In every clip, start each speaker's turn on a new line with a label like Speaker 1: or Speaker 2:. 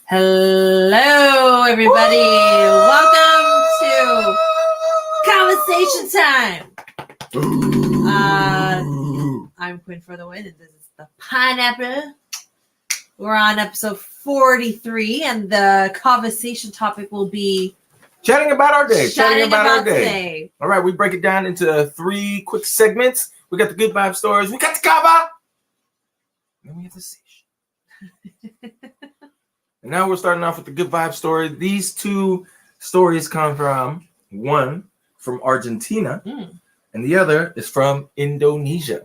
Speaker 1: Hello, everybody. Welcome to kava-sation time. I'm Quinn for the win, and this is the pineapple. We're on episode 43, and the kava-sation topic will be
Speaker 2: chatting about our day.
Speaker 1: Chatting about our day. Today.
Speaker 2: All right, we break it down into 3 quick segments. We got the good vibe stories. We got the kava. And then we have the station. And now we're starting off with the good vibe story. These 2 stories come from, one from Argentina, and the other is from Indonesia.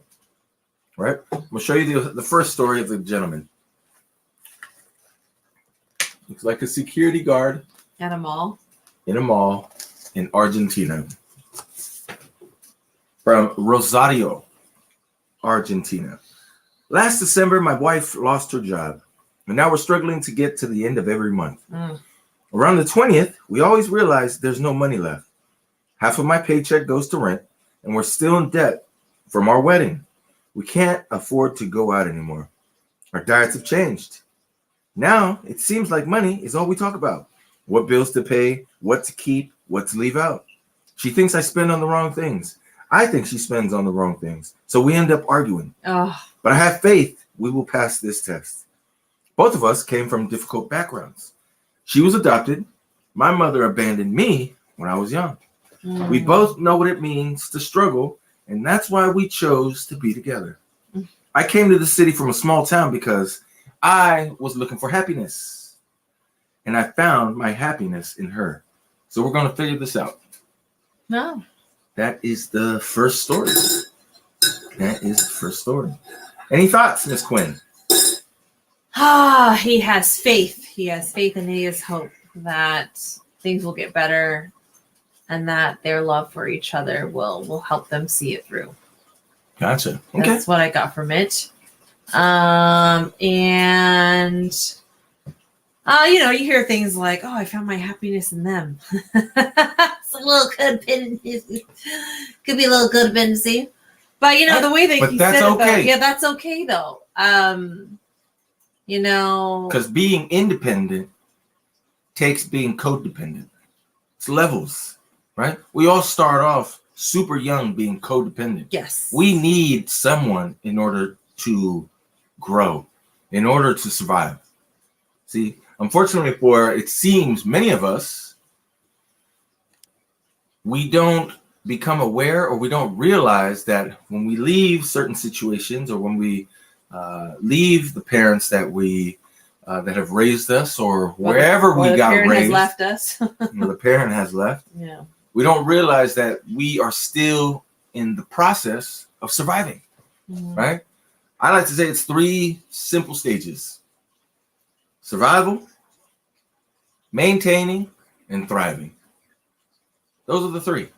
Speaker 2: All right, I'm going to show you the first story of the gentleman. Looks like a security guard.
Speaker 1: At a mall.
Speaker 2: In a mall in Argentina. From Rosario, Argentina. Last December, my wife lost her job, and now we're struggling to get to the end of every month. Around the 20th, we always realize there's no money left. Half of my paycheck goes to rent, and we're still in debt from our wedding. We can't afford to go out anymore. Our diets have changed. Now, it seems like money is all we talk about. What bills to pay, what to keep, what to leave out. She thinks I spend on the wrong things. I think she spends on the wrong things. So we end up arguing. But I have faith we will pass this test. Both of us came from difficult backgrounds. She was adopted. My mother abandoned me when I was young. We both know what it means to struggle, and that's why we chose to be together. I came to the city from a small town because I was looking for happiness, and I found my happiness in her. So we're going to figure this out.
Speaker 1: No.
Speaker 2: That is the first story. That is the first story. Any thoughts, Miss Quinn?
Speaker 1: He has faith. He has faith and he has hope that things will get better and that their love for each other will help them see it through.
Speaker 2: Gotcha. Okay.
Speaker 1: That's what I got from it. You hear things like, "Oh, I found my happiness in them." It's a little codependency. Could be a little codependency. But the way that he said it, though, yeah, that's okay though.
Speaker 2: Because being independent takes being codependent. It's levels, right? We all start off super young being codependent.
Speaker 1: Yes.
Speaker 2: We need someone in order to grow, in order to survive. See, unfortunately it seems many of us, we don't become aware or we don't realize that when we leave certain situations or when we leave the parents that we that have raised us or wherever we got raised. The parent has left us. The parent has left.
Speaker 1: Yeah.
Speaker 2: We don't realize that we are still in the process of surviving, right? I like to say it's 3 simple stages: survival, maintaining, and thriving. Those are the 3.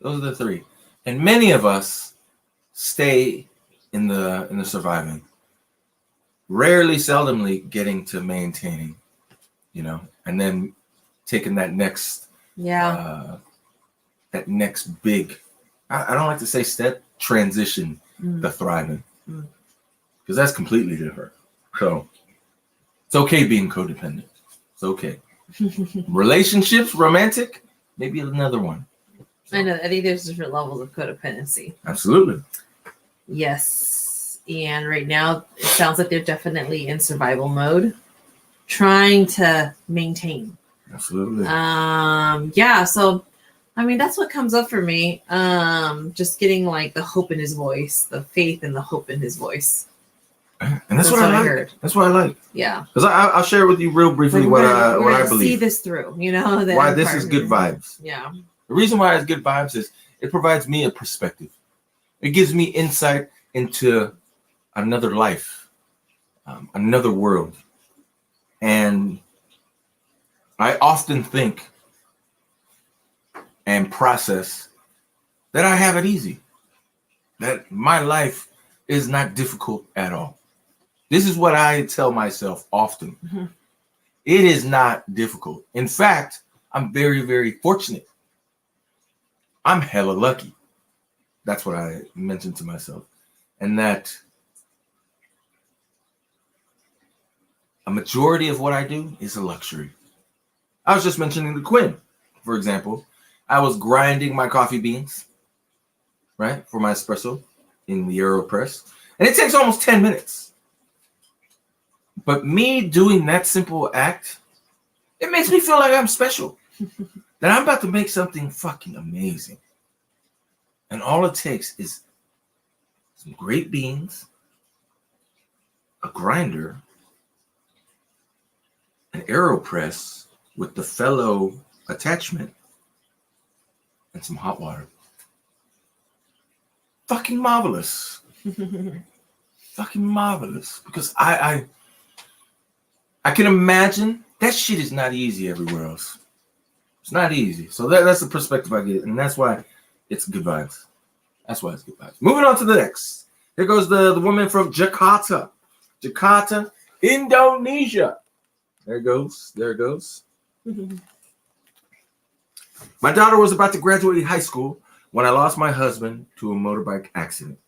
Speaker 2: Those are the 3. And many of us stay in the surviving, rarely, seldomly getting to maintaining, and then taking that next, that next big, I don't like to say step, transition, the thriving, because that's completely different. So it's okay being codependent. It's okay. Relationships, romantic, maybe another one. So,
Speaker 1: I think there's different levels of codependency.
Speaker 2: Absolutely.
Speaker 1: Yes. And right now, it sounds like they're definitely in survival mode, trying to maintain.
Speaker 2: Absolutely.
Speaker 1: So, that's what comes up for me. Just getting like the hope in his voice, the faith and the hope in his voice.
Speaker 2: And that's what I like. Heard. That's what I like.
Speaker 1: Yeah.
Speaker 2: Because I'll share with you real briefly what I believe.
Speaker 1: See this through,
Speaker 2: why this is good vibes.
Speaker 1: Yeah.
Speaker 2: The reason why it's good vibes is it provides me a perspective. It gives me insight into another life, another world. And I often think and process that I have it easy, that my life is not difficult at all. This is what I tell myself often. It is not difficult. In fact, I'm very, very fortunate. I'm hella lucky. That's what I mentioned to myself. And that a majority of what I do is a luxury. I was just mentioning the Quinn, for example. I was grinding my coffee beans, right, for my espresso in the AeroPress, and it takes almost 10 minutes. But me doing that simple act, it makes me feel like I'm special. That I'm about to make something fucking amazing. And all it takes is some great beans, a grinder, an AeroPress with the fellow attachment, and some hot water. Fucking marvelous. Fucking marvelous. Because I can imagine that shit is not easy everywhere else. It's not easy. So that's the perspective I get. And that's why it's good vibes. That's why it's good vibes. Moving on to the next. Here goes the woman from Jakarta. Jakarta, Indonesia. There it goes. There it goes. My daughter was about to graduate high school when I lost my husband to a motorbike accident.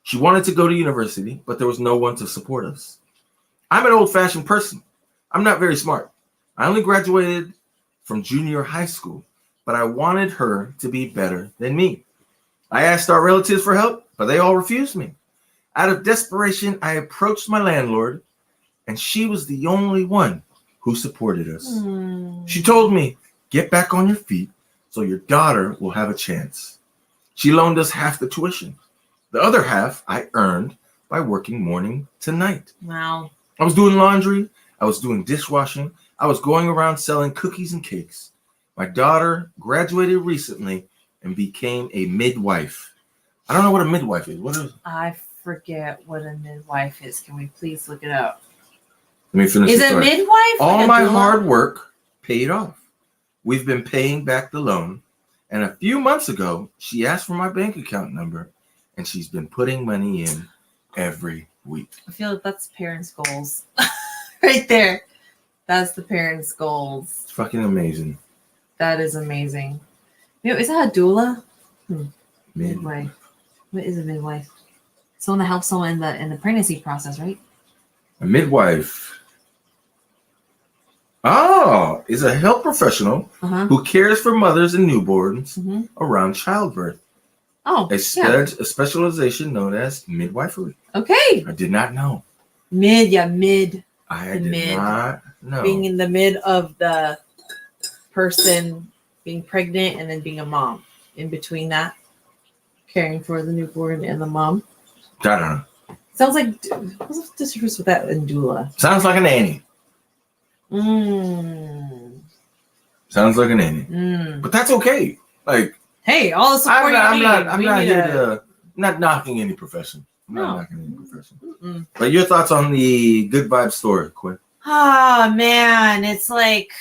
Speaker 2: She wanted to go to university, but there was no one to support us. I'm an old-fashioned person. I'm not very smart. I only graduated from junior high school, but I wanted her to be better than me. I asked our relatives for help, but they all refused me. Out of desperation, I approached my landlord, and she was the only one who supported us. She told me, "Get back on your feet so your daughter will have a chance." She loaned us half the tuition. The other half I earned by working morning to night.
Speaker 1: Wow.
Speaker 2: I was doing laundry. I was doing dishwashing. I was going around selling cookies and cakes. My daughter graduated recently and became a midwife. I don't know what a midwife is. What is it?
Speaker 1: I forget what a midwife is. Can we please look it up?
Speaker 2: Let me finish.
Speaker 1: Is it midwife?
Speaker 2: All my hard work paid off. We've been paying back the loan. And a few months ago, she asked for my bank account number, and she's been putting money in every week.
Speaker 1: I feel like that's parents' goals. Right there. That's the parents' goals.
Speaker 2: It's fucking amazing.
Speaker 1: That is amazing. You know, is that a doula?
Speaker 2: Midwife.
Speaker 1: What is a midwife? Someone that helps someone in the pregnancy process, right?
Speaker 2: A midwife. Oh, is a health professional who cares for mothers and newborns around childbirth.
Speaker 1: Oh,
Speaker 2: a specialization known as midwifery.
Speaker 1: Okay.
Speaker 2: I did not know.
Speaker 1: Mid.
Speaker 2: I did not know.
Speaker 1: Being in the mid of the person being pregnant and then being a mom. In between that, caring for the newborn and the mom.
Speaker 2: I don't know.
Speaker 1: Sounds like, what's the difference with that and doula?
Speaker 2: Sounds like a nanny. Sounds like a nanny. But that's okay. Like,
Speaker 1: hey, all the support
Speaker 2: I'm not knocking any profession. I'm not knocking any profession. But your thoughts on the good vibe story, Quinn?
Speaker 1: Oh man, it's like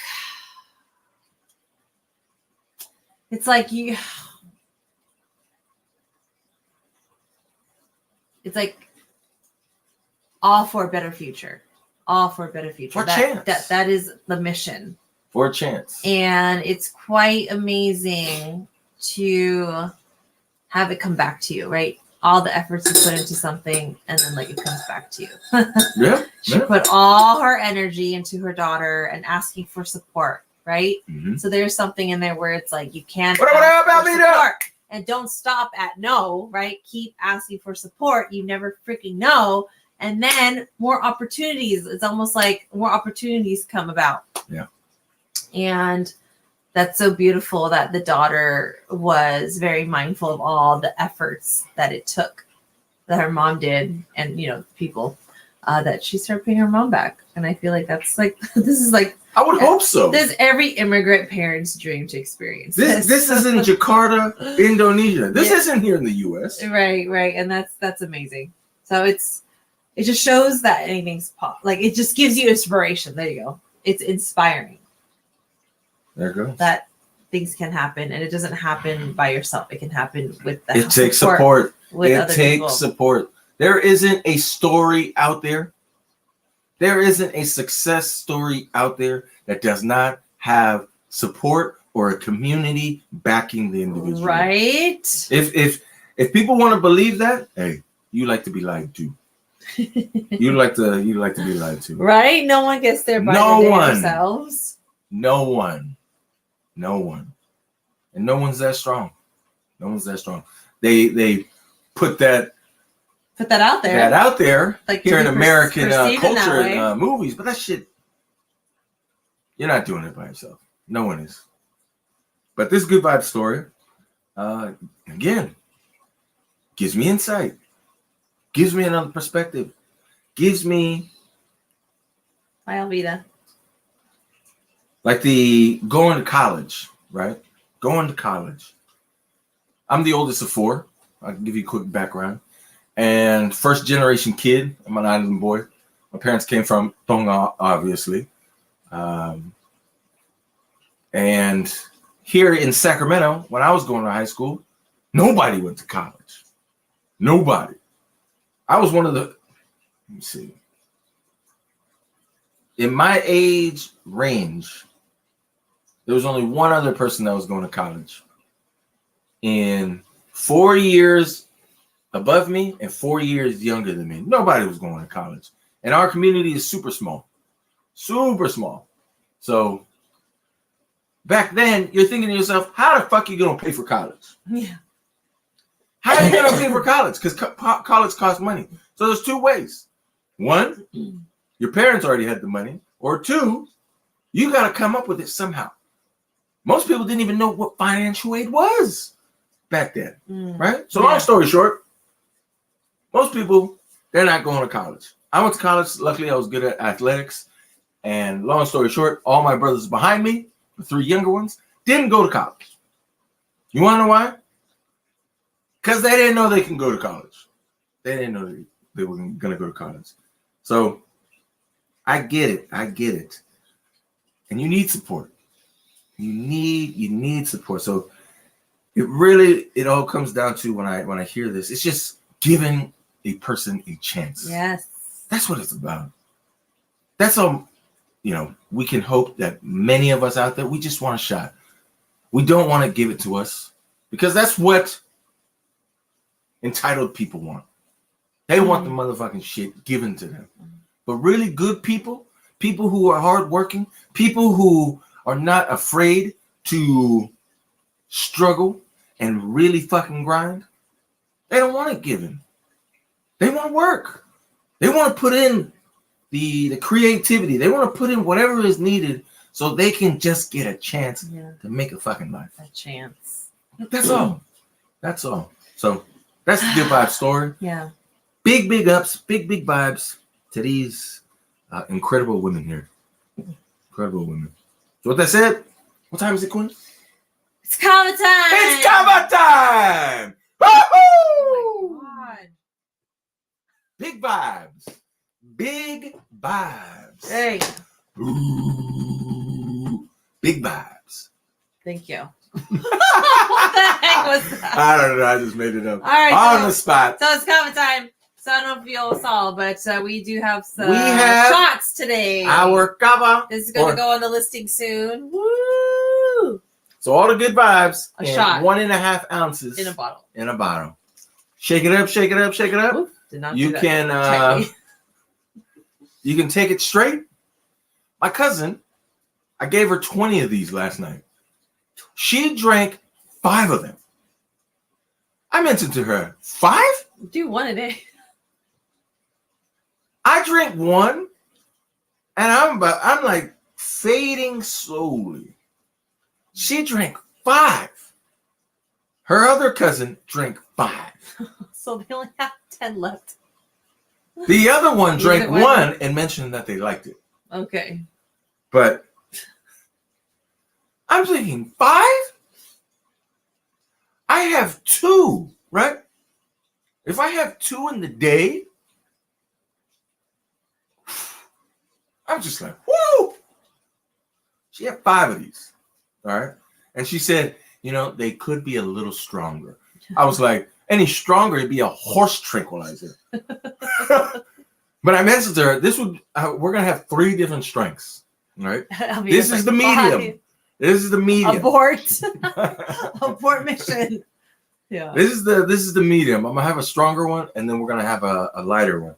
Speaker 1: you. It's like all for a better future. All for a better future.
Speaker 2: For a chance.
Speaker 1: That is the mission.
Speaker 2: For a chance.
Speaker 1: And it's quite amazing to have it come back to you, right? All the efforts you put into something and then like it comes back to you.
Speaker 2: Yeah.
Speaker 1: She put all her energy into her daughter and asking for support, right? So there's something in there where it's like you can't ask for support. And don't stop at no, right? Keep asking for support. You never freaking know. And then more opportunities. It's almost like more opportunities come about.
Speaker 2: Yeah.
Speaker 1: And that's so beautiful that the daughter was very mindful of all the efforts that it took, that her mom did, and, you know, people, that she started paying her mom back. And I feel like that's like, this is like,
Speaker 2: I would hope so.
Speaker 1: This is every immigrant parent's dream to experience.
Speaker 2: This is in Jakarta, Indonesia. This isn't here in the U.S.
Speaker 1: Right. And that's amazing. So it just shows that anything's possible. Like, it just gives you inspiration. There you go. It's inspiring.
Speaker 2: There it goes.
Speaker 1: That things can happen, and it doesn't happen by yourself. It can happen with that.
Speaker 2: It takes support.
Speaker 1: It takes
Speaker 2: support. There isn't a story out there. There isn't a success story out there that does not have support or a community backing the individual.
Speaker 1: Right.
Speaker 2: If people want to believe that, hey, you like to be lied to. You like to be lied to,
Speaker 1: right? No one gets there by themselves.
Speaker 2: No one, and no one's that strong. No one's that strong. They put that out there, like here in American culture and movies, but that shit, you're not doing it by yourself. No one is. But this good vibe story, again, gives me insight, gives me another perspective, gives me
Speaker 1: Alvita.
Speaker 2: Like the going to college, right? Going to college. I'm the oldest of 4. I can give you a quick background. And first generation kid. I'm an island boy. My parents came from Tonga, obviously. And here in Sacramento, when I was going to high school, nobody went to college. Nobody. I was one of the, let me see. In my age range, there was only one other person that was going to college. In 4 years above me and 4 years younger than me, nobody was going to college. And our community is super small. Super small. So back then, you're thinking to yourself, how the fuck are you going to pay for college?
Speaker 1: Yeah.
Speaker 2: How are you going to pay for college? Because college costs money. So there's 2 ways. 1, your parents already had the money. Or 2, you got to come up with it somehow. Most people didn't even know what financial aid was back then, right? So long story short, most people, they're not going to college. I went to college. Luckily, I was good at athletics. And long story short, all my brothers behind me, the 3 younger ones, didn't go to college. You want to know why? Because they didn't know they can go to college. They didn't know they were going to go to college. So I get it. And you need support. You need support. So it all comes down to when I hear this, it's just giving a person a chance.
Speaker 1: Yes.
Speaker 2: That's what it's about. That's all, we can hope that many of us out there, we just want a shot. We don't want to give it to us because that's what entitled people want. They want the motherfucking shit given to them. But really good people who are hardworking, people who are not afraid to struggle and really fucking grind, they don't want it given. They want to work. They want to put in the creativity. They want to put in whatever is needed so they can just get a chance to make a fucking life.
Speaker 1: A chance.
Speaker 2: That's all. That's all. So that's the good vibe story.
Speaker 1: Yeah.
Speaker 2: Big ups, big vibes to these incredible women here. Incredible women. So with that said, what time is it, Quinn?
Speaker 1: It's kava time!
Speaker 2: It's kava time! Woohoo!
Speaker 1: Oh my God.
Speaker 2: Big vibes. Big vibes.
Speaker 1: Hey.
Speaker 2: Ooh. Big vibes.
Speaker 1: Thank you. What the heck was that?
Speaker 2: I don't know. I just made it up.
Speaker 1: All right.
Speaker 2: On the spot.
Speaker 1: So it's kava time. So I don't know if you all saw, but we do have some shots today.
Speaker 2: Our kava.
Speaker 1: This is going to go on the listing soon. Woo!
Speaker 2: So all the good vibes.
Speaker 1: A shot.
Speaker 2: 1.5 ounces.
Speaker 1: In a bottle.
Speaker 2: In a bottle. Shake it up, shake it up, shake it up.
Speaker 1: Oof, did not
Speaker 2: you
Speaker 1: do that.
Speaker 2: Can you can take it straight. My cousin, I gave her 20 of these last night. She drank 5 of them. I mentioned to her, 5?
Speaker 1: Do 1 a day.
Speaker 2: I drink 1, and I'm like fading slowly. She drank 5. Her other cousin drank 5.
Speaker 1: So they only have 10 left.
Speaker 2: The other one drank 1 and mentioned that they liked it.
Speaker 1: Okay.
Speaker 2: But I'm thinking 5? I have 2, right? If I have 2 in the day, I'm just like, whoo! She had 5 of these, all right? And she said, they could be a little stronger. I was like, any stronger, it'd be a horse tranquilizer. But I mentioned to her, we're going to have 3 different strengths, right? This is the medium. 5. This is the medium.
Speaker 1: Abort. Abort mission. Yeah.
Speaker 2: This is the medium. I'm going to have a stronger one, and then we're going to have a lighter one.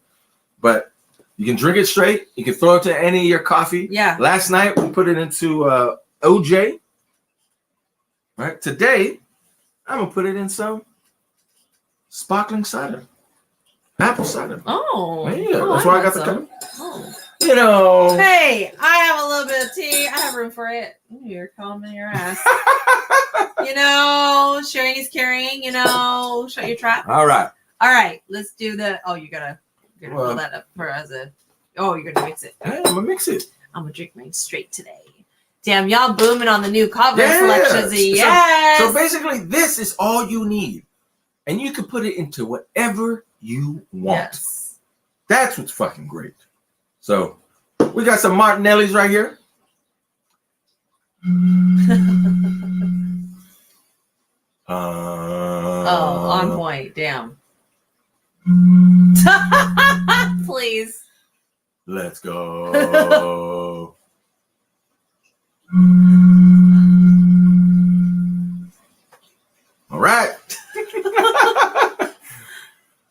Speaker 2: But you can drink it straight. You can throw it to any of your coffee.
Speaker 1: Yeah.
Speaker 2: Last night we put it into OJ. Right. Today I'm gonna put it in some sparkling cider, apple cider.
Speaker 1: Oh.
Speaker 2: Yeah. That's why I got the cup.
Speaker 1: Oh.
Speaker 2: You know.
Speaker 1: Hey, I have a little bit of tea. I have room for it. Ooh, you're calming your ass. Sharing is caring. Shut your trap.
Speaker 2: All right.
Speaker 1: Let's do the. Oh, you're gonna pull that up for as a. Oh, you're gonna mix it.
Speaker 2: Yeah, I'm gonna mix it.
Speaker 1: I'm gonna drink mine straight today. Damn, y'all booming on the new kava selections. Yes.
Speaker 2: So basically, this is all you need, and you can put it into whatever you want.
Speaker 1: Yes.
Speaker 2: That's what's fucking great. So we got some Martinellis right here.
Speaker 1: On point. Damn. Please.
Speaker 2: Let's go. All right.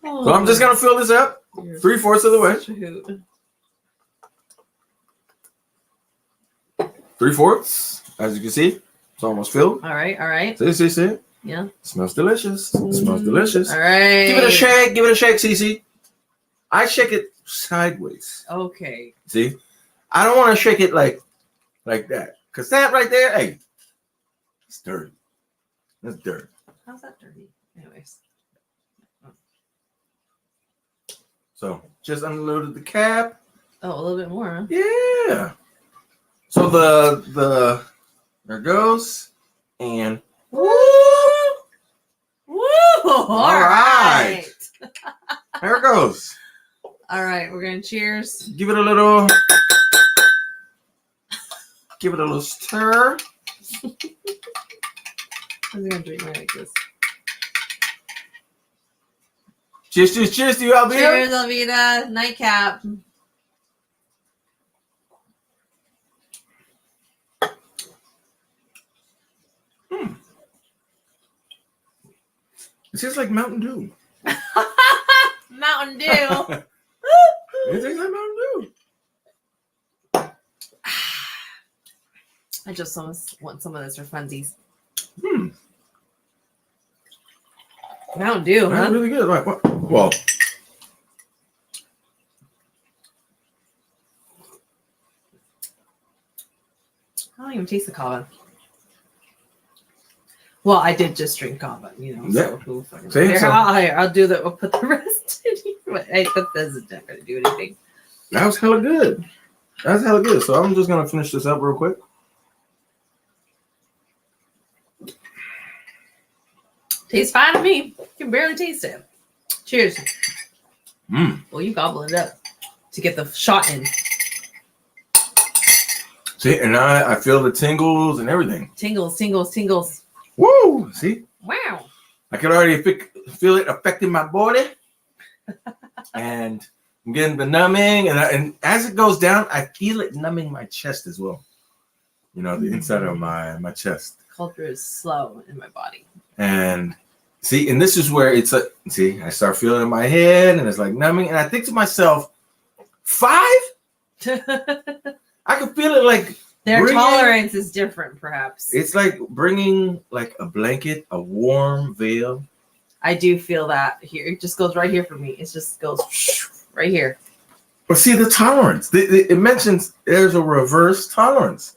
Speaker 2: So I'm just gonna fill this up 3/4 of the way. 3/4, as you can see, it's almost filled.
Speaker 1: All right.
Speaker 2: See.
Speaker 1: Yeah.
Speaker 2: Smells delicious. Smells delicious.
Speaker 1: All right.
Speaker 2: Give it a shake. Cece. I shake it sideways.
Speaker 1: Okay.
Speaker 2: See, I don't want to shake it like that, cause that right there, hey, it's dirty. That's dirt.
Speaker 1: How's that dirty? Anyways.
Speaker 2: So just unloaded the cap.
Speaker 1: Oh, a little bit more, huh?
Speaker 2: Yeah. So the there goes, and
Speaker 1: woo! All right.
Speaker 2: There it goes.
Speaker 1: All right, we're gonna cheers.
Speaker 2: Give it a little stir.
Speaker 1: I'm gonna drink mine like this.
Speaker 2: Cheers to you, Alvita.
Speaker 1: Cheers, Alvita. Nightcap.
Speaker 2: It tastes like Mountain Dew.
Speaker 1: Mountain Dew.
Speaker 2: It tastes like Mountain Dew.
Speaker 1: I just want some of this for funsies. Mountain Dew,
Speaker 2: That's really good. Right. Well,
Speaker 1: I don't even taste the kava. Well, I did just drink kava,
Speaker 2: Yeah.
Speaker 1: So who fucking cares? I'll do that. I'll put the rest in here. But this is not going to do anything.
Speaker 2: That was hella good. So I'm just going to finish this up real quick.
Speaker 1: Tastes fine to me. You can barely taste it. Cheers.
Speaker 2: Well,
Speaker 1: you gobble it up to get the shot in.
Speaker 2: See, and I feel the tingles and everything.
Speaker 1: Tingles.
Speaker 2: Woo! See?
Speaker 1: Wow.
Speaker 2: I can already feel it affecting my body. And I'm getting the numbing. And as it goes down, I feel it numbing my chest as well. The inside of my chest.
Speaker 1: Culture is slow in my body.
Speaker 2: And see, and this is where I start feeling it in my head and it's like numbing. And I think to myself, 5? I can feel it like
Speaker 1: their tolerance is different, perhaps.
Speaker 2: It's like bringing like a blanket, a warm veil.
Speaker 1: I do feel that here. It just goes right here for me. It just goes right here.
Speaker 2: But see, the tolerance. It mentions there's a reverse tolerance.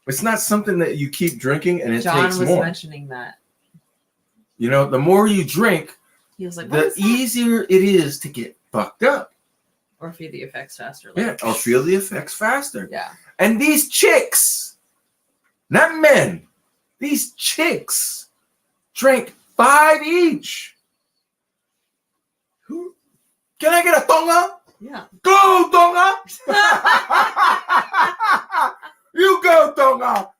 Speaker 2: It's not something that you keep drinking and it takes more.
Speaker 1: John was mentioning that.
Speaker 2: The more you drink,
Speaker 1: he was like,
Speaker 2: the easier it is to get fucked up.
Speaker 1: Or feel the effects faster.
Speaker 2: Or feel the effects faster.
Speaker 1: Yeah.
Speaker 2: And these chicks, not men, these chicks drink 5 each. Can I get a tonga?
Speaker 1: Yeah.
Speaker 2: Go, tonga! You go, tonga!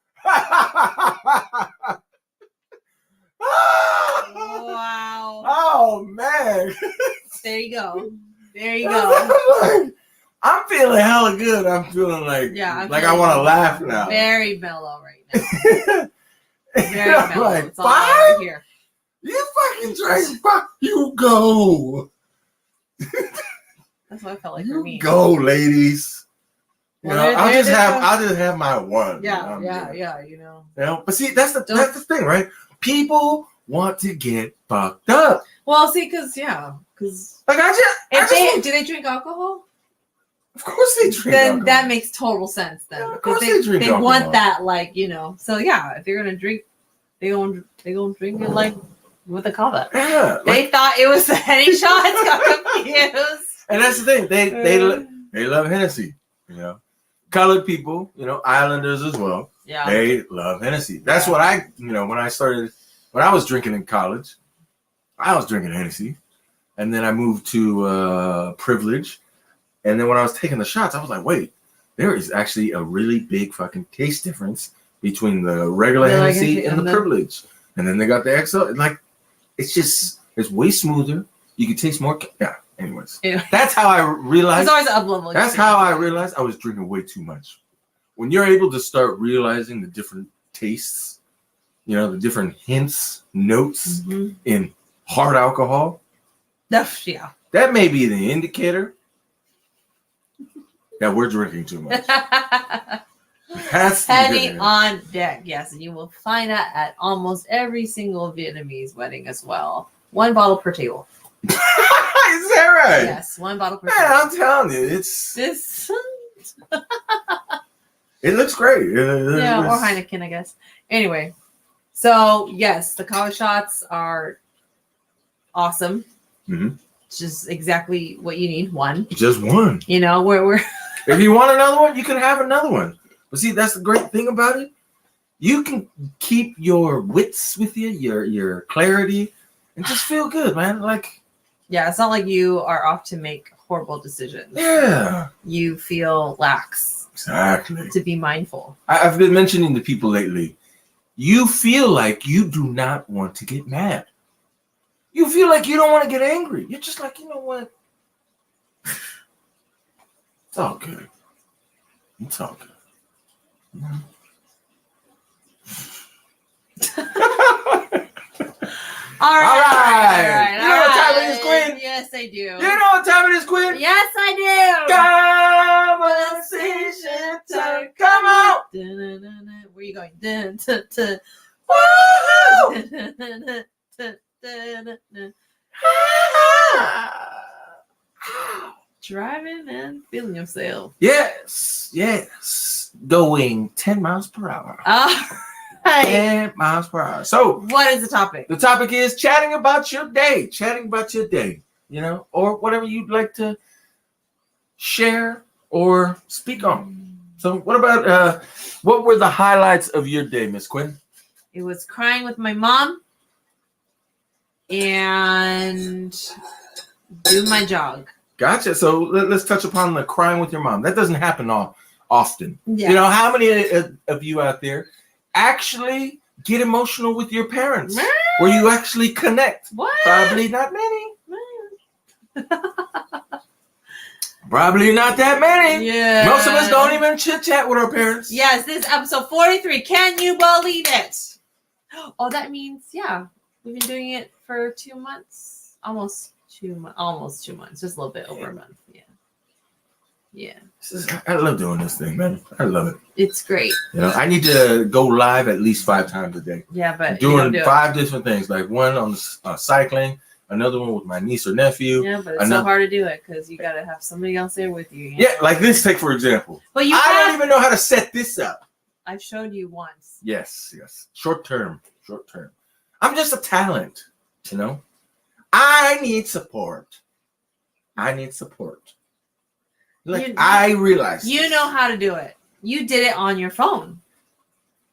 Speaker 1: Wow.
Speaker 2: Oh, man.
Speaker 1: There you go.
Speaker 2: I'm feeling hella good. I'm feeling like, I want to laugh now.
Speaker 1: Very mellow right now. Very mellow.
Speaker 2: Like,
Speaker 1: it's all right here.
Speaker 2: You fucking drink. Fuck you, go.
Speaker 1: That's what I felt like for me.
Speaker 2: Go, ladies.
Speaker 1: Well,
Speaker 2: I'll just have my one.
Speaker 1: Yeah.
Speaker 2: But see, that's the thing, right? People want to get fucked up.
Speaker 1: Well, see, because do they drink alcohol?
Speaker 2: Of course they drink.
Speaker 1: Then
Speaker 2: alcohol.
Speaker 1: That makes total sense. Then
Speaker 2: of course they drink.
Speaker 1: They want that, So yeah, if you're gonna drink, they gonna drink it like with a kava.
Speaker 2: Yeah,
Speaker 1: they thought it was the Henny shots. Got confused.
Speaker 2: And that's the thing. They love Hennessy. Colored people. Islanders as well.
Speaker 1: Yeah.
Speaker 2: They love Hennessy. That's what when I was drinking in college, I was drinking Hennessy. And then I moved to Privilege. And then when I was taking the shots, I was like, wait, there is actually a really big fucking taste difference between the regular Hennessy and the Privilege. And then they got the XO. It's way smoother. You can taste more. Yeah. Anyways, that's how I realized.
Speaker 1: It's always up level.
Speaker 2: That's how I realized I was drinking way too much. When you're able to start realizing the different tastes, the different hints, notes in hard alcohol.
Speaker 1: Yeah.
Speaker 2: That may be the indicator that we're drinking too much. That's
Speaker 1: Henny on deck, yes, and you will find that at almost every single Vietnamese wedding as well. 1 bottle per table.
Speaker 2: Is that right?
Speaker 1: Yes, 1 bottle per
Speaker 2: table. I'm telling you, it looks great.
Speaker 1: Or Heineken, I guess. Anyway, so yes, the kava shots are awesome. Mm-hmm. Just exactly what you need. 1.
Speaker 2: Just 1.
Speaker 1: We're
Speaker 2: if you want another one, you can have another one. But see, that's the great thing about it. You can keep your wits with you, your clarity, and just feel good, man.
Speaker 1: It's not like you are off to make horrible decisions.
Speaker 2: Yeah.
Speaker 1: You feel lax.
Speaker 2: Exactly.
Speaker 1: To be mindful.
Speaker 2: I've been mentioning to people lately, you feel like you do not want to get mad. You feel like you don't want to get angry. You're just like, you know what? It's all good. It's all good.
Speaker 1: All right.
Speaker 2: You know what time it is, Queen?
Speaker 1: Yes, I do.
Speaker 2: You know what time it is, Queen?
Speaker 1: Yes, I
Speaker 2: do. Kava-sation time. Come on.
Speaker 1: Where are you going? Woohoo! Driving and feeling yourself.
Speaker 2: Yes. Going 10 miles per hour. 10 miles per hour. So,
Speaker 1: what is the topic?
Speaker 2: The topic is chatting about your day. Or whatever you'd like to share or speak on. So, what about what were the highlights of your day, Miss Quinn?
Speaker 1: It was crying with my mom and do my jog.
Speaker 2: Gotcha. So let's touch upon the crying with your mom. That doesn't happen often.
Speaker 1: Yes.
Speaker 2: How many of you out there actually get emotional with your parents? Where you actually connect?
Speaker 1: What?
Speaker 2: Probably not many. Probably not that many.
Speaker 1: Yeah.
Speaker 2: Most of us don't even chit chat with our parents.
Speaker 1: Yes, this is episode 43. Can you believe it? Oh, that means, we've been doing it for 2 months. Almost 2 months. Just a little bit over a month. Yeah.
Speaker 2: I love doing this thing, man. I love it.
Speaker 1: It's great.
Speaker 2: I need to go live at least 5 times a day.
Speaker 1: Yeah, but
Speaker 2: doing 5 different things, like one on cycling, another one with my niece or nephew.
Speaker 1: Yeah, but it's so hard to do it because you got to have somebody else there with you.
Speaker 2: Yeah, like this. Take for example.
Speaker 1: But
Speaker 2: I don't even know how to set this up.
Speaker 1: I've showed you once.
Speaker 2: Yes. Short term. I'm just a talent. I need support. I realize
Speaker 1: you know how to do it. You did it on your phone.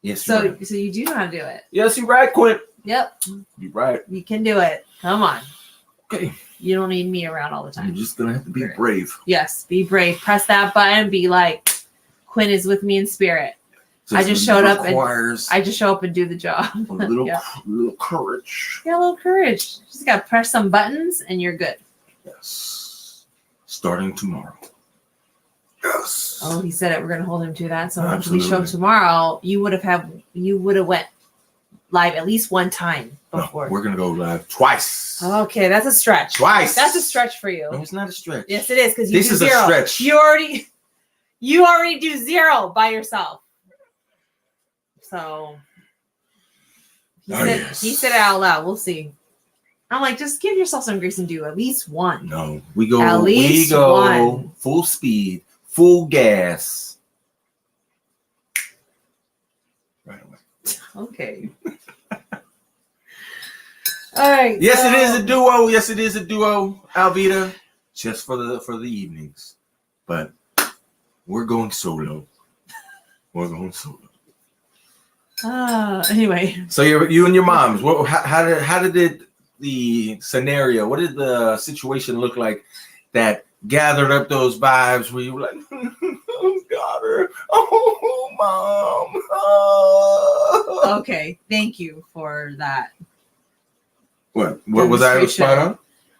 Speaker 2: Yes.
Speaker 1: So you do know how to do it.
Speaker 2: Yes, you're right, Quinn.
Speaker 1: Yep.
Speaker 2: You're right.
Speaker 1: You can do it. Come on.
Speaker 2: Okay.
Speaker 1: You don't need me around all the time.
Speaker 2: You're just gonna have to be brave.
Speaker 1: Yes, be brave. Press that button. Be like, Quinn is with me in spirit. I just show up and do the job.
Speaker 2: A little courage.
Speaker 1: Yeah, a little courage. Just gotta press some buttons and you're good.
Speaker 2: Yes. Starting tomorrow. Yes.
Speaker 1: Oh, he said it. We're gonna hold him to that. So if we show up tomorrow, you would have went live at least one time before.
Speaker 2: No, we're gonna go live twice.
Speaker 1: Okay, that's a stretch.
Speaker 2: Twice.
Speaker 1: That's a stretch for you.
Speaker 2: No, it's not a stretch.
Speaker 1: Yes, it is because
Speaker 2: this is
Speaker 1: 0.
Speaker 2: a stretch.
Speaker 1: You already do 0 by yourself. So he said it out loud. We'll see. I'm like, just give yourself some grace and do at least 1.
Speaker 2: No, we go 1. Full speed, full gas. Right away.
Speaker 1: Okay. All right.
Speaker 2: Yes, it is a duo. Yes, it is a duo, Alvita. Just for the evenings. But we're going solo. We're going solo.
Speaker 1: Anyway.
Speaker 2: So you and your moms. How did the scenario? What did the situation look like that gathered up those vibes where you were like, oh, got her. Oh, mom. Oh.
Speaker 1: Okay, thank you for that.
Speaker 2: What was I spot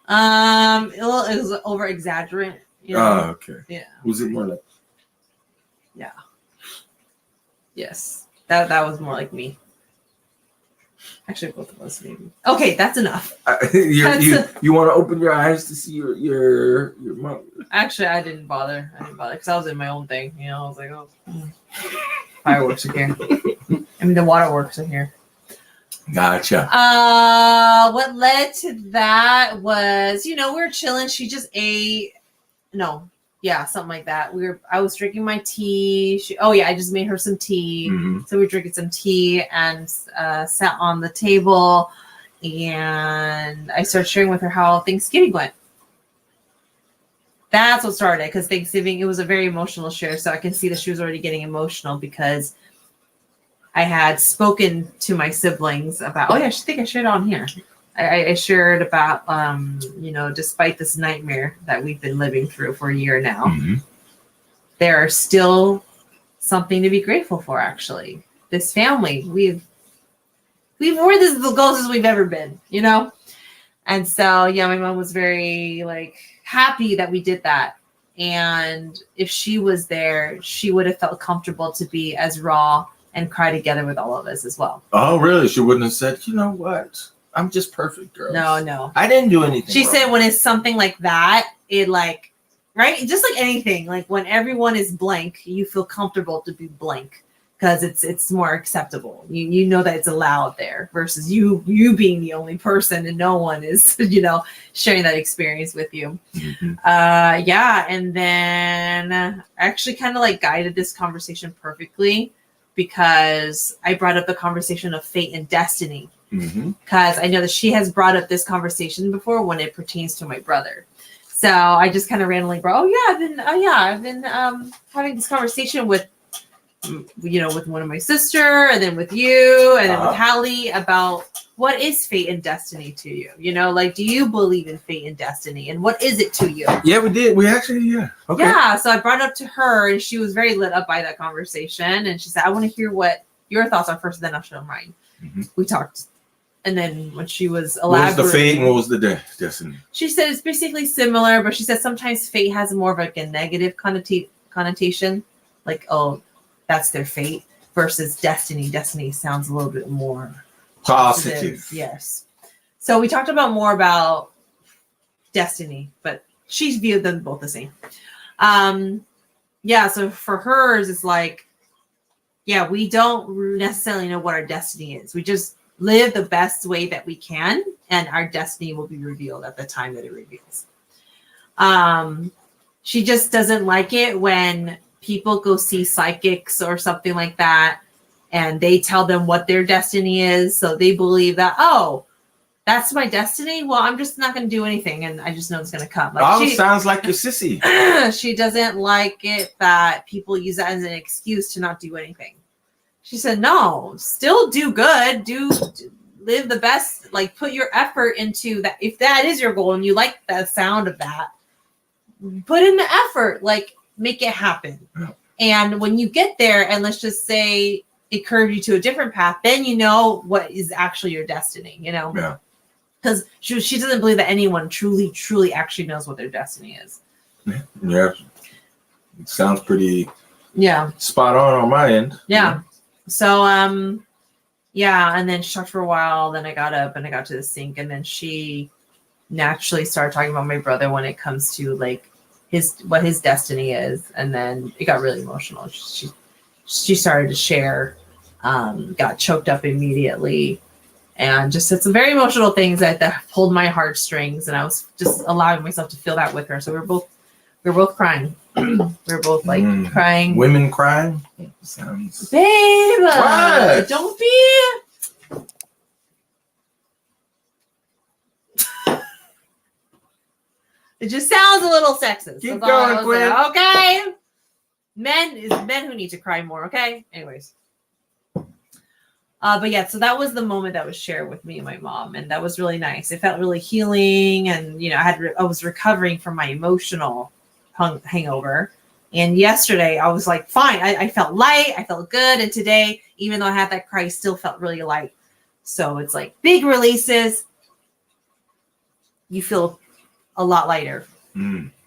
Speaker 1: on? It was over exaggerant. You know?
Speaker 2: Oh, okay.
Speaker 1: Yeah.
Speaker 2: Was it more like?
Speaker 1: Yeah. Yes, that was more like me. Actually, both of us maybe. Okay, that's enough.
Speaker 2: You want to open your eyes to see your mom?
Speaker 1: Actually, I didn't bother because I was in my own thing. You know, I was like, oh, fireworks are here. I mean, the waterworks are here.
Speaker 2: Gotcha.
Speaker 1: What led to that was, we were chilling. She just ate. Yeah, something like that. I was drinking my tea. I just made her some tea. Mm-hmm. So we were drinking some tea and sat on the table, and I started sharing with her how Thanksgiving went. That's what started, because Thanksgiving, it was a very emotional share. So I can see that she was already getting emotional because I had spoken to my siblings about, I think I shared on here. I shared about, despite this nightmare that we've been living through for a year now, mm-hmm. There's still something to be grateful for, actually. This family, we're the closest we've ever been, And so, my mom was very, happy that we did that. And if she was there, she would have felt comfortable to be as raw and cry together with all of us as well.
Speaker 2: Oh, really? She wouldn't have said, you know what? I'm just perfect, girl.
Speaker 1: No.
Speaker 2: I didn't do anything.
Speaker 1: She said when it's something like that, it right? Just like anything, when everyone is blank, you feel comfortable to be blank because it's more acceptable. You know that it's allowed there versus you being the only person and no one is, sharing that experience with you. Mm-hmm. And then I actually kind of guided this conversation perfectly because I brought up the conversation of fate and destiny. Because I know that she has brought up this conversation before when it pertains to my brother. So I just kind of randomly brought, I've been having this conversation with one of my sister, and then with you, and then with Hallie about what is fate and destiny to you. Do you believe in fate and destiny, and what is it to you?
Speaker 2: Yeah, we did. We actually, yeah. Okay.
Speaker 1: Yeah. So I brought it up to her, and she was very lit up by that conversation, and she said, "I want to hear what your thoughts are first, then I'll show mine." Mm-hmm. We talked. And then when she was elaborating,
Speaker 2: what was the fate and what was the destiny?
Speaker 1: She said it's basically similar, but she said sometimes fate has more of a negative connotation, that's their fate, versus destiny. Destiny sounds a little bit more positive. Yes. So we talked more about destiny, but she viewed them both the same. So for hers, it's we don't necessarily know what our destiny is. We just live the best way that we can, and our destiny will be revealed at the time that it reveals. She just doesn't like it when people go see psychics or something like that, and they tell them what their destiny is. So they believe that, that's my destiny. Well, I'm just not going to do anything, and I just know it's going to come.
Speaker 2: Sounds like your sissy.
Speaker 1: She doesn't like it that people use that as an excuse to not do anything. She said, no, still do good, live the best, put your effort into that. If that is your goal and you like the sound of that, put in the effort, make it happen. Yeah. And when you get there, and let's just say it curved you to a different path, then you know what is actually your destiny,
Speaker 2: Yeah.
Speaker 1: Because she doesn't believe that anyone truly, truly actually knows what their destiny is.
Speaker 2: Yeah. It sounds pretty
Speaker 1: spot
Speaker 2: on my end.
Speaker 1: Yeah. So, Yeah, and then she talked for a while. Then I got up and I got to the sink, and then she naturally started talking about my brother when it comes to like what his destiny is, and then it got really emotional. She started to share, got choked up immediately, and just said some very emotional things that pulled my heartstrings, and I was just allowing myself to feel that with her. So we were both crying. We were both like crying.
Speaker 2: Women crying? Sounds...
Speaker 1: Babe, don't be. It just sounds a little sexist.
Speaker 2: Keep going, Quinn.
Speaker 1: Okay. Men who need to cry more, okay? Anyways. But yeah, so that was the moment that was shared with me and my mom, and that was really nice. It felt really healing, and you know, I was recovering from my emotional hangover. And yesterday I was like, fine. I felt light, I felt good, and today, even though I had that cry, I still felt really light. So it's like big releases. You feel a lot lighter.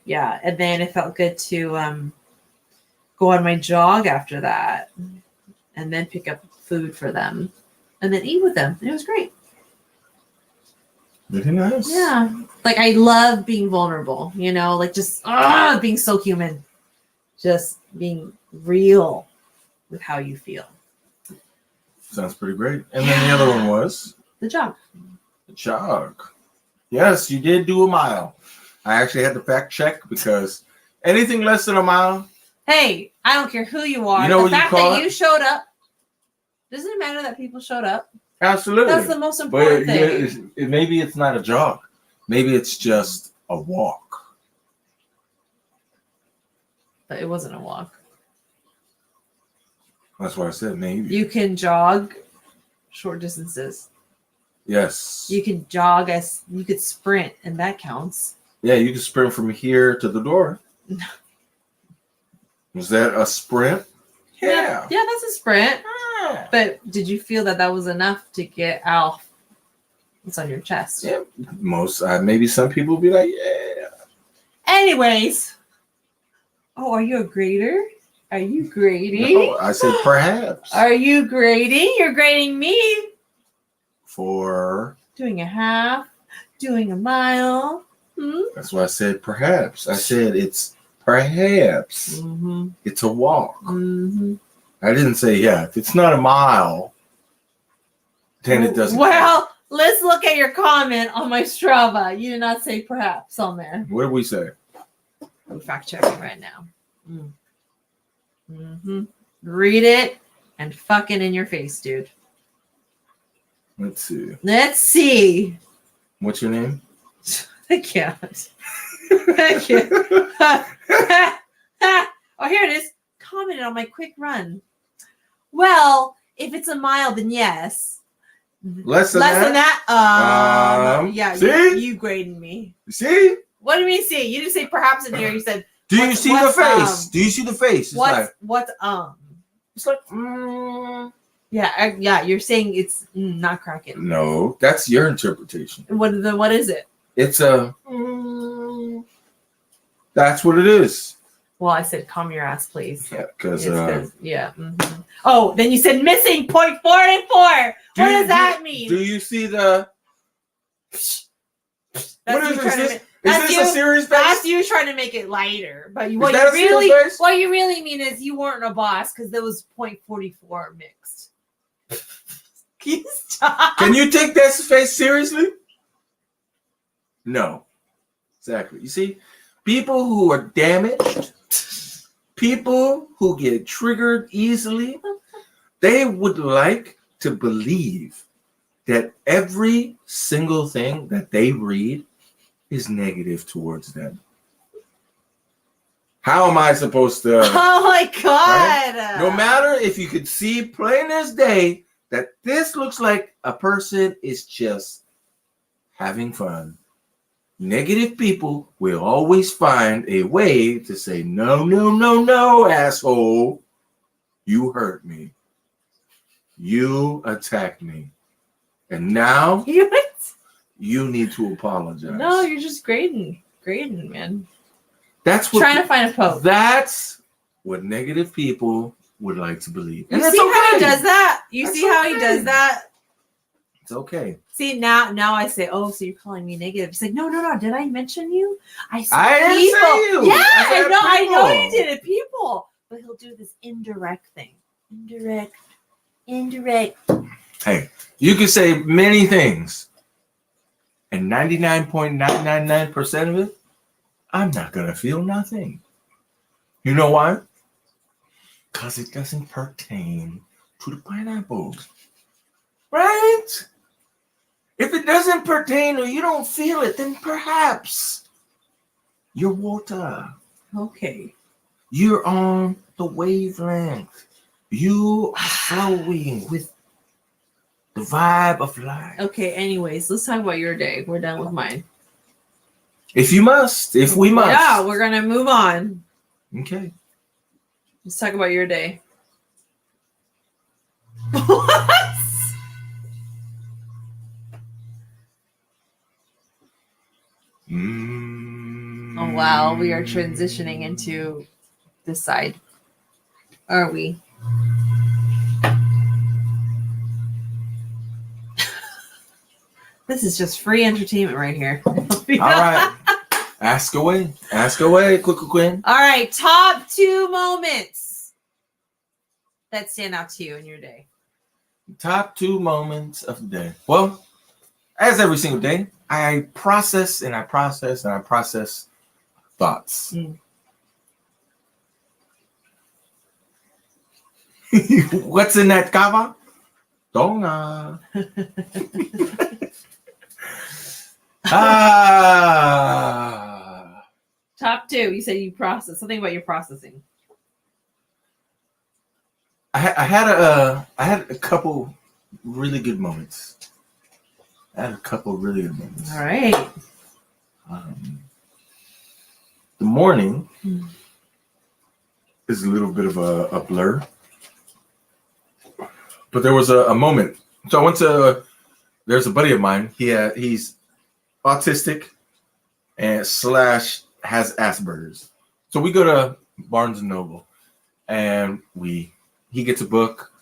Speaker 1: Yeah, and then it felt good to go on my jog after that, and then pick up food for them, and then eat with them. And it was great.
Speaker 2: Really nice.
Speaker 1: Yeah, like I love being vulnerable. You know, like just being so human, just being real with how you feel.
Speaker 2: Sounds pretty great. And then the other one was
Speaker 1: the jog.
Speaker 2: The jog. Yes, you did do a mile. I actually had to fact check because anything less than a mile.
Speaker 1: Hey, I don't care who you are.
Speaker 2: You know
Speaker 1: the
Speaker 2: what
Speaker 1: fact
Speaker 2: you call
Speaker 1: that
Speaker 2: it?
Speaker 1: you showed up. Doesn't it matter that people showed up?
Speaker 2: Absolutely.
Speaker 1: That's the most important thing.
Speaker 2: Maybe it's not a jog. Maybe it's just a walk.
Speaker 1: But it wasn't a walk.
Speaker 2: That's why I said maybe.
Speaker 1: You can jog short distances.
Speaker 2: Yes.
Speaker 1: You can jog you could sprint, and that counts.
Speaker 2: Yeah, you can sprint from here to the door. Was that a sprint? Yeah.
Speaker 1: Yeah, that's a sprint. But did you feel that was enough to get out what's on your chest?
Speaker 2: Yeah. Maybe some people will be like, yeah.
Speaker 1: Anyways. Oh, are you a grader? Are you grading?
Speaker 2: No, I said perhaps.
Speaker 1: Are you grading? You're grading me.
Speaker 2: For
Speaker 1: doing a half, doing a mile.
Speaker 2: That's why I said perhaps. I said it's perhaps. It's a walk. I didn't say, yeah, if it's not a mile, then it doesn't.
Speaker 1: Well, let's look at your comment on my Strava. You did not say perhaps on there.
Speaker 2: What did we say?
Speaker 1: I'm fact checking right now. Read it and fucking in your face, dude.
Speaker 2: Let's
Speaker 1: see.
Speaker 2: What's your name?
Speaker 1: I can't. Oh, here it is. Commented on my quick run. Well, if it's a mile, then yes.
Speaker 2: Less than that?
Speaker 1: Yeah.
Speaker 2: See?
Speaker 1: You grading me.
Speaker 2: See?
Speaker 1: What do you mean see? You didn't say perhaps in here. You said.
Speaker 2: Do you see the face? Do you see the face?
Speaker 1: It's
Speaker 2: It's like.
Speaker 1: Yeah. You're saying it's not cracking.
Speaker 2: No, that's your interpretation.
Speaker 1: What is it?
Speaker 2: It's a. That's what it is.
Speaker 1: Well, I said, calm your ass, please.
Speaker 2: Yeah, because
Speaker 1: Oh, then you said missing 0.4 and 4. What does that mean?
Speaker 2: Do you see the? What is this? Is this a serious face?
Speaker 1: That's you trying to make it lighter. But what you really mean is you weren't a boss because there was 0.44 mixed. Can you stop?
Speaker 2: Can you take that face seriously? No. Exactly. You see, people who are damaged, people who get triggered easily, they would like to believe that every single thing that they read is negative towards them. How am I supposed to?
Speaker 1: Oh my God.
Speaker 2: Right? No matter if you could see plain as day that this looks like a person is just having fun. Negative people will always find a way to say, no, asshole. You hurt me. You attacked me. And now you need to apologize.
Speaker 1: No, you're just grading, man.
Speaker 2: That's what
Speaker 1: trying to find a poke.
Speaker 2: That's what negative people would like to believe.
Speaker 1: And you see how he does that? You see how he does that?
Speaker 2: It's okay.
Speaker 1: See, now I say, oh, so you're calling me negative. He's like, no. Did I mention you? I said
Speaker 2: I didn't
Speaker 1: people.
Speaker 2: say you.
Speaker 1: Yeah, I know
Speaker 2: people.
Speaker 1: you did it, people. But he'll do this indirect thing. Indirect.
Speaker 2: Hey, you can say many things. And 99.999% of it, I'm not going to feel nothing. You know why? Because it doesn't pertain to the pineapple. Right? If it doesn't pertain or you don't feel it, then perhaps you're water.
Speaker 1: Okay.
Speaker 2: You're on the wavelength. You are flowing with the vibe of life.
Speaker 1: Okay, anyways, let's talk about your day. We're done with mine.
Speaker 2: If we must.
Speaker 1: Yeah, we're going to move on.
Speaker 2: Okay.
Speaker 1: Let's talk about your day. What? Oh, wow. We are transitioning into this side. Are we? This is just free entertainment right here.
Speaker 2: All right. Ask away. Quick.
Speaker 1: All right. Top 2 moments that stand out to you in your day.
Speaker 2: Top 2 moments of the day. Well, as every single day, I process thoughts. What's in that kava? Donga.
Speaker 1: Top 2. You said you process. Something about your processing.
Speaker 2: I had a couple really good moments. All
Speaker 1: right.
Speaker 2: The morning is a little bit of a blur. But there was a moment. So I went to, there's a buddy of mine. He's autistic and / has Asperger's. So we go to Barnes and Noble and he gets a book.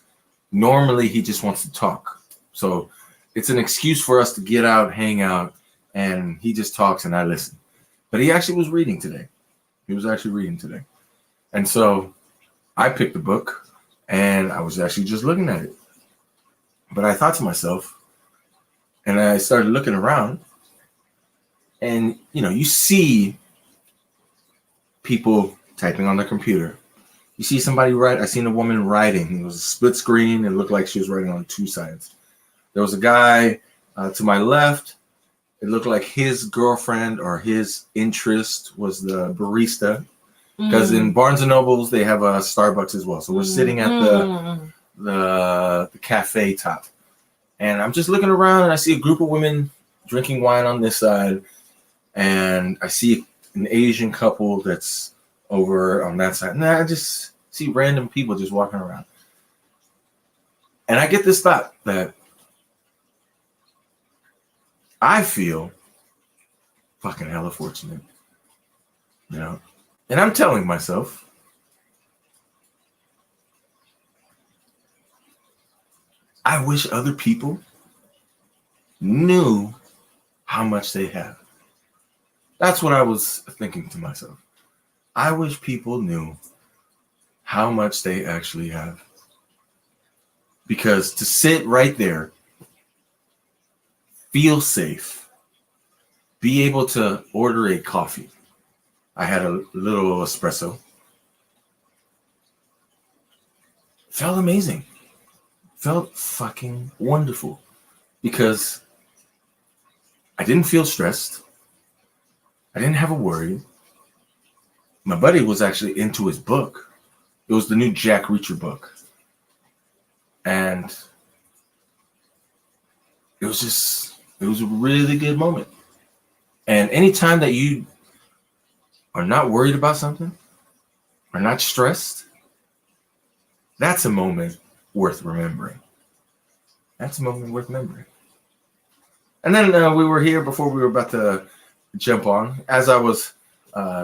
Speaker 2: Normally he just wants to talk. So it's an excuse for us to get out, hang out, and he just talks and I listen. But he actually was reading today. And so I picked the book and I was actually just looking at it. But I thought to myself, and I started looking around, and you see people typing on their computer. You see somebody write. I seen a woman writing. It was a split screen. It looked like she was writing on 2 sides. There was a guy to my left. It looked like his girlfriend or his interest was the barista. Because in Barnes and Nobles they have a Starbucks as well. So we're sitting at the cafe top, and I'm just looking around and I see a group of women drinking wine on this side, and I see an Asian couple that's over on that side, and I just see random people just walking around, and I get this thought that I feel fucking hella fortunate, and I'm telling myself, I wish other people knew how much they have. That's what I was thinking to myself. I wish people knew how much they actually have. Because to sit right there, feel safe, be able to order a coffee. I had a little espresso. Felt amazing. Felt fucking wonderful because I didn't feel stressed. I didn't have a worry. My buddy was actually into his book. It was the new Jack Reacher book. And it was a really good moment. And anytime that you are not worried about something, are not stressed, that's a moment worth remembering. And then we were here before we were about to jump on. As I was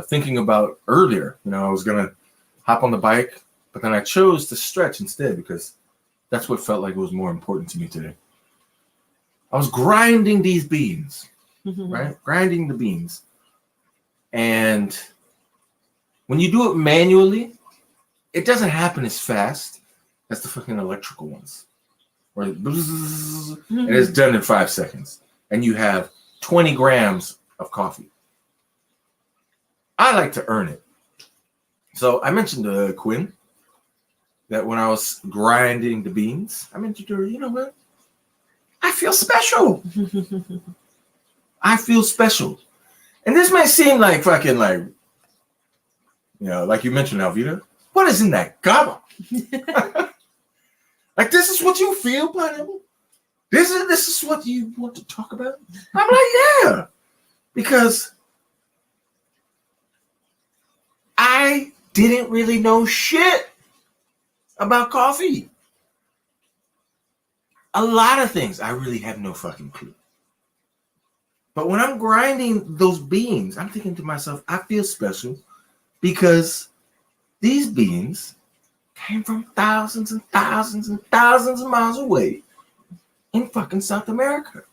Speaker 2: thinking about earlier, I was going to hop on the bike, But then I chose to stretch instead because that's what felt like it was more important to me today. I was grinding these beans, right? Grinding the beans. And when you do it manually, it doesn't happen as fast as the fucking electrical ones. Where it bzzz, and it's done in 5 seconds. And you have 20 grams of coffee. I like to earn it. So I mentioned to Quinn that when I was grinding the beans, I mentioned to her, you know what? I feel special. I feel special. And this may seem like fucking like, like you mentioned, Alvita. What is in that kava? Like, this is what you feel, Pineapple? This is what you want to talk about? I'm like, yeah. Because I didn't really know shit about coffee. A lot of things I really have no fucking clue. But when I'm grinding those beans, I'm thinking to myself, I feel special because these beans came from thousands and thousands and thousands of miles away in fucking South America.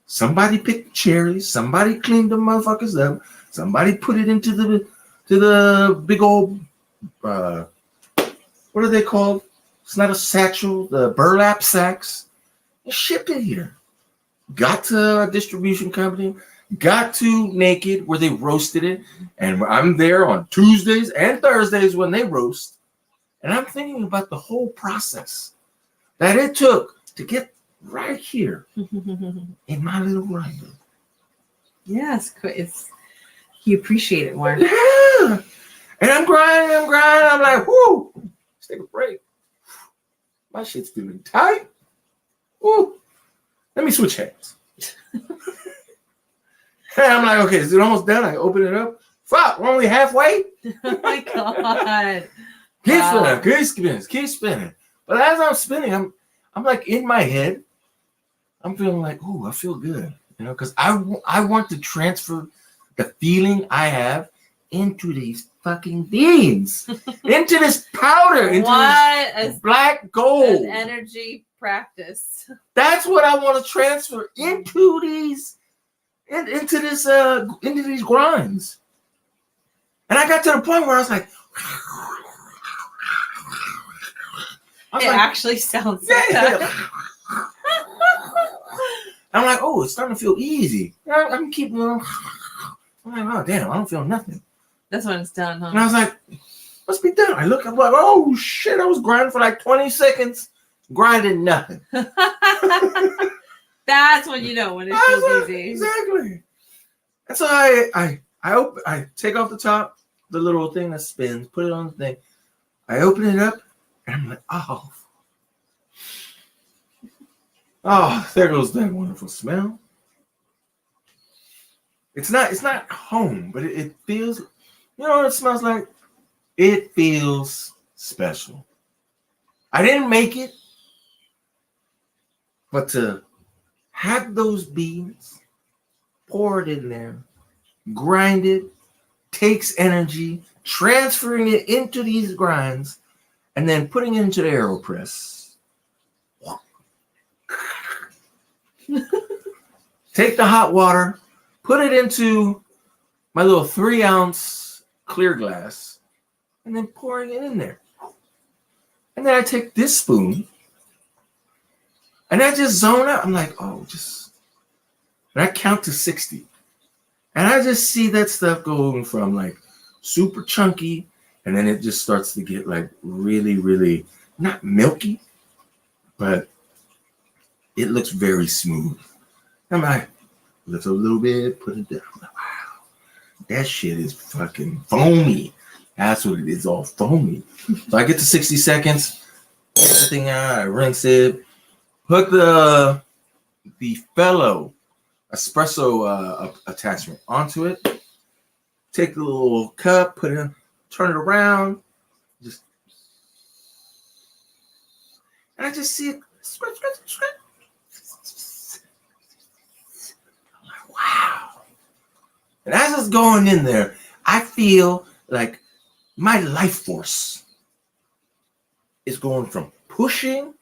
Speaker 2: Somebody picked cherries, somebody cleaned them motherfuckers up, somebody put it into the big old what are they called? It's not a satchel, the burlap sacks, and shipped it here. Got to a distribution company, got to Naked where they roasted it, and I'm there on Tuesdays and Thursdays when they roast, and I'm thinking about the whole process that it took to get right here in my little grinder.
Speaker 1: Yes, you appreciate it more.
Speaker 2: Yeah, and I'm grinding. I'm like, whoo, let's take a break. My shit's feeling tight. Woo. Let me switch hands. And I'm like, okay, is it almost done? I open it up. Fuck, we're only halfway.
Speaker 1: Oh my god.
Speaker 2: Keep spinning. But as I'm spinning, I'm like in my head, I'm feeling like, ooh, I feel good. Because I want to transfer the feeling I have into these fucking beans, into this powder, into this black gold.
Speaker 1: An energy practice.
Speaker 2: That's what I want to transfer into these grinds. And I got to the point where I was like,
Speaker 1: actually sounds like that.
Speaker 2: I'm like, oh, it's starting to feel easy. I'm keeping on. I'm like, oh damn, I don't feel nothing.
Speaker 1: That's when it's done, huh?
Speaker 2: And I was like, must be done. I look, I'm like, oh shit, I was grinding for like 20 seconds, grinding nothing.
Speaker 1: That's when you know when it feels easy.
Speaker 2: Exactly. And so I take off the top, the little thing that spins, put it on the thing. I open it up, and I'm like, oh, there goes that wonderful smell. It's not home, but it feels, you know what it smells like? It feels special. I didn't make it, but to have those beans, pour it in there, grind it, takes energy, transferring it into these grinds, and then putting it into the AeroPress. Take the hot water, put it into my little 3-ounce clear glass, and then pouring it in there. And then I take this spoon, and I just zone out. I'm like, and I count to 60. And I just see that stuff going from like super chunky, and then it just starts to get like really, really, not milky, but it looks very smooth. I'm like, lift a little bit, put it down. I'm like, wow, that shit is fucking foamy. That's what it is, all foamy. So I get to 60 seconds, everything out, I rinse it, put the fellow espresso attachment onto it, take the little cup, put it in, turn it around, and I just see it. I'm like, wow. And as it's going in there, I feel like my life force is going from pushing,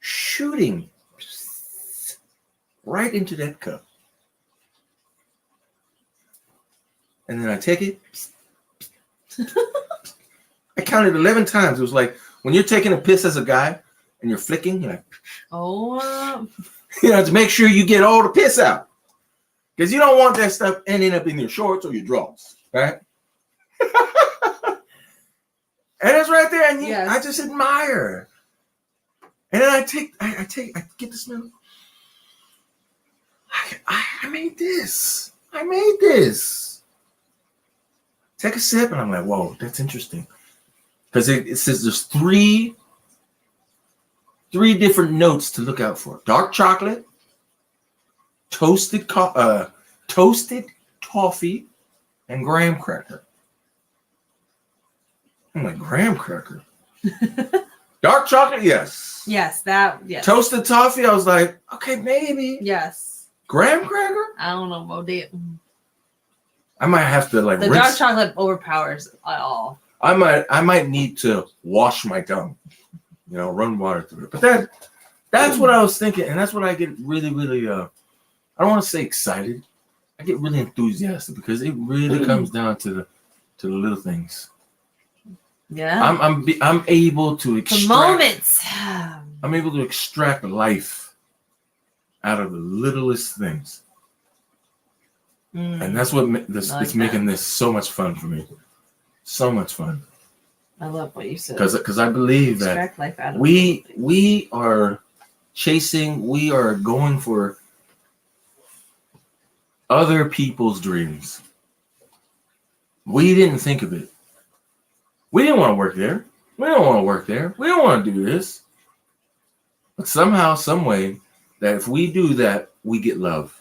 Speaker 2: shooting right into that cup. And then I take it. I counted 11 times. It was like when you're taking a piss as a guy and you're flicking, you're like, to make sure you get all the piss out. Because you don't want that stuff ending up in your shorts or your drawers, right? And it's right there, and I just admire. And then I get the smell. I made this. Take a sip, and I'm like, whoa, that's interesting. Because it says there's three different notes to look out for: dark chocolate, toasted toffee, and graham cracker. I'm like, graham cracker? Dark chocolate, yes.
Speaker 1: Yes.
Speaker 2: Toasted toffee, I was like, okay, maybe.
Speaker 1: Yes.
Speaker 2: Graham cracker?
Speaker 1: I don't know about that.
Speaker 2: I might have to
Speaker 1: the dark chocolate overpowers it all.
Speaker 2: I might need to wash my tongue, run water through it. But that's what I was thinking, and that's what I get really, really. I don't want to say excited. I get really enthusiastic because it really comes down to the little things.
Speaker 1: Yeah,
Speaker 2: I'm able to extract
Speaker 1: the moments.
Speaker 2: I'm able to extract life out of the littlest things. And that's what it's making this so much fun for me. So much fun.
Speaker 1: I love what you said.
Speaker 2: Because I believe that
Speaker 1: life out of
Speaker 2: we are going for other people's dreams. We didn't think of it. We didn't want to work there. We don't want to work there. We don't want to do this. But somehow, some way, that if we do that, we get love.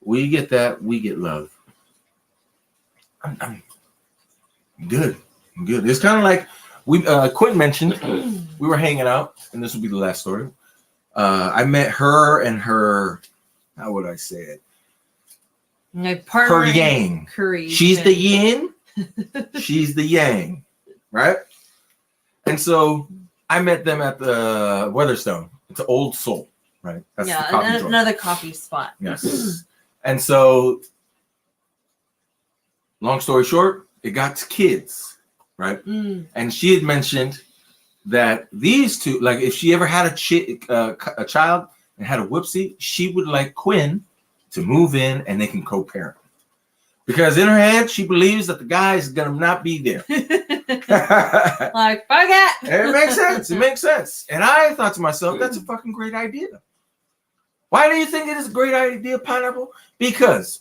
Speaker 2: We get that, we get love. I'm good. I'm good. It's kind of like Quinn mentioned, we were hanging out, and this will be the last story. I met her and her, how would I say it?
Speaker 1: My partner,
Speaker 2: her yang. She's the yin, she's the yang, right? And so I met them at the Weatherstone. It's an Old Soul, right?
Speaker 1: That's another coffee spot.
Speaker 2: Yes. And so, long story short, it got to kids, right? And she had mentioned that these two, like if she ever had a child and had a whoopsie, she would like Quinn to move in and they can co-parent. Because in her head, she believes that the guy is going to not be there.
Speaker 1: Like, fuck it.
Speaker 2: It makes sense. It makes sense. And I thought to myself, that's a fucking great idea. Why do you think it is a great idea, Pineapple? Because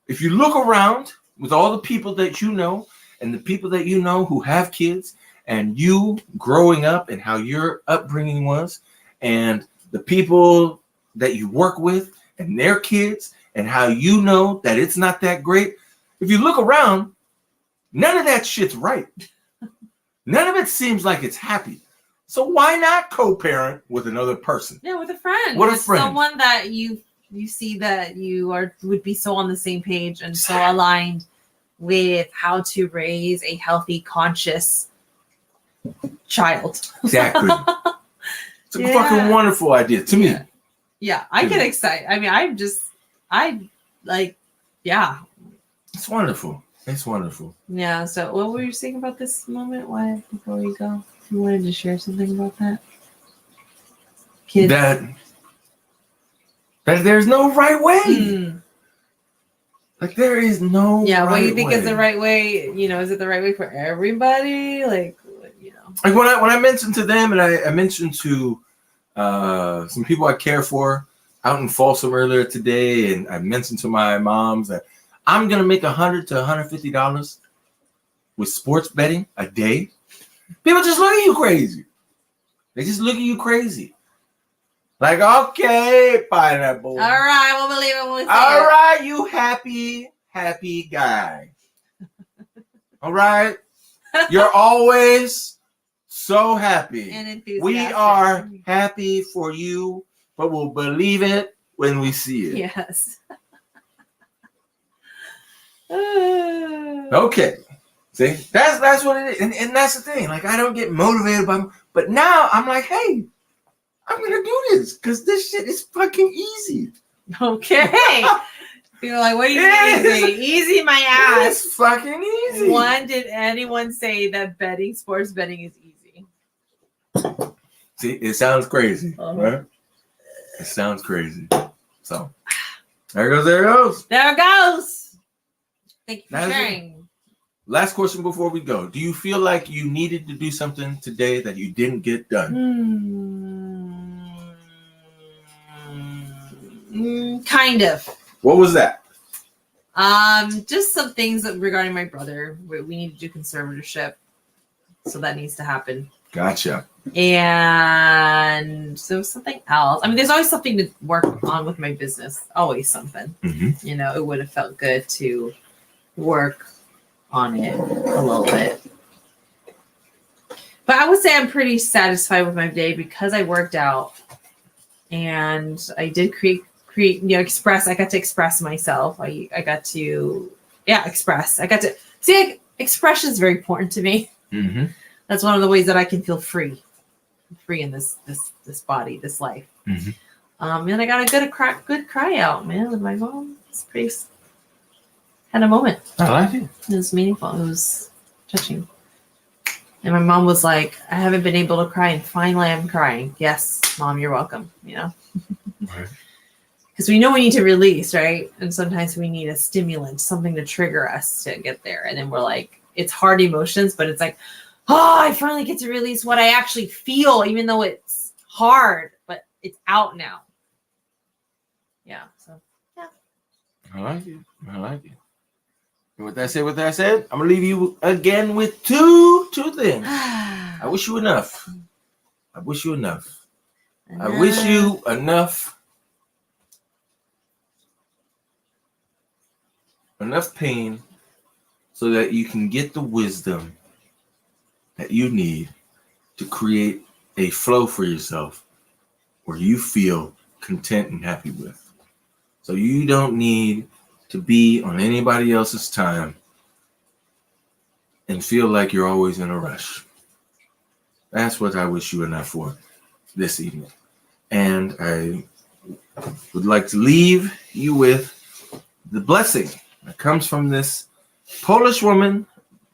Speaker 2: if you look around with all the people that you know and the people that you know who have kids and you growing up and how your upbringing was and the people that you work with and their kids and how you know that it's not that great. If you look around, none of that shit's right. None of it seems like it's happy. So why not co-parent with another person?
Speaker 1: Yeah, with a friend.
Speaker 2: With
Speaker 1: someone that you see that you would be so on the same page and so aligned with how to raise a healthy, conscious child.
Speaker 2: Exactly. It's a fucking wonderful idea to me.
Speaker 1: Yeah, I get excited. I mean, It's
Speaker 2: wonderful. It's wonderful.
Speaker 1: Yeah. So, what were you saying about this moment? Why, before we go, you wanted to share something about that? Kids.
Speaker 2: That there's no right way. Like there is no.
Speaker 1: Yeah.
Speaker 2: Right
Speaker 1: what do you think
Speaker 2: way.
Speaker 1: Is the right way? Is it the right way for everybody? Like
Speaker 2: when I mentioned to them, and I mentioned to some people I care for out in Folsom earlier today, and I mentioned to my moms that I'm gonna make $100 to $150 with sports betting a day. People just look at you crazy. They just look at you crazy. Like, okay, Pineapple.
Speaker 1: All right, we'll believe it when we see
Speaker 2: All
Speaker 1: it.
Speaker 2: right, you happy guy. All right, you're always so happy.
Speaker 1: And enthusiastic.
Speaker 2: We are happy for you, but we'll believe it when we see it.
Speaker 1: Yes.
Speaker 2: Okay. See, that's what it is, and that's the thing. Like, I don't get motivated by, but now I'm like, hey, I'm gonna do this because this shit is fucking easy.
Speaker 1: Okay. People are like, what do you mean easy? Easy, my ass.
Speaker 2: It's fucking easy.
Speaker 1: Did anyone say that sports betting is easy?
Speaker 2: See, it sounds crazy, right? It sounds crazy. So, there it goes.
Speaker 1: There it goes. Thank you for sharing.
Speaker 2: Last question before we go. Do you feel like you needed to do something today that you didn't get done?
Speaker 1: Kind of.
Speaker 2: What was that?
Speaker 1: Just some things regarding my brother. We need to do conservatorship. So that needs to happen.
Speaker 2: Gotcha.
Speaker 1: And so something else. I mean, there's always something to work on with my business. Always something. Mm-hmm. You know, it would have felt good to work on it a little bit. But I would say I'm pretty satisfied with my day because I worked out and I did create, express. I got to express myself. I got to, express. I got to see, expression is very important to me. Mm-hmm. That's one of the ways that I can feel free in this body, this life. Mm-hmm. And I got a good cry out, man, with my mom. It's pretty kind of moment.
Speaker 2: I like it.
Speaker 1: It was meaningful. It was touching. And my mom was like, I haven't been able to cry, and finally I'm crying. Yes, Mom, you're welcome. You know? Right. Because we know we need to release, right? And sometimes we need a stimulant, something to trigger us to get there. And then we're like, it's hard emotions, but it's like, oh, I finally get to release what I actually feel, even though it's hard, but it's out now. Yeah. So, yeah.
Speaker 2: I like it. And with that said, I'm going to leave you again with two things. I wish you enough. I wish you enough pain so that you can get the wisdom that you need to create a flow for yourself where you feel content and happy with. So you don't need to be on anybody else's time and feel like you're always in a rush. That's what I wish you enough for this evening. And I would like to leave you with the blessing that comes from this Polish woman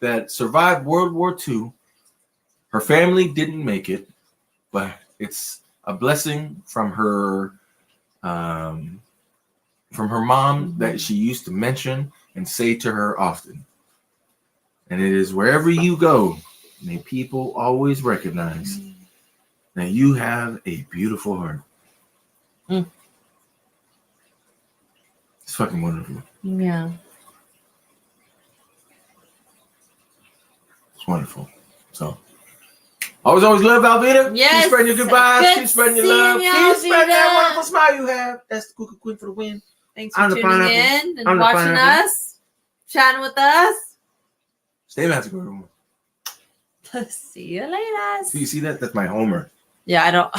Speaker 2: that survived World War II. Her family didn't make it, but it's a blessing from her mom that she used to mention and say to her often. And it is, wherever you go, may people always recognize that you have a beautiful heart. It's fucking wonderful.
Speaker 1: Yeah.
Speaker 2: It's wonderful. So, always love, Alvita.
Speaker 1: Yes.
Speaker 2: Keep spreading your good vibes. Keep spreading your love. Keep spreading that wonderful smile you have. That's the Cuckoo Queen for the win.
Speaker 1: Thanks for tuning in and watching us, chatting with us.
Speaker 2: Stay magical, everyone.
Speaker 1: See you later.
Speaker 2: Do you see that? That's my Homer.
Speaker 1: Yeah, I don't.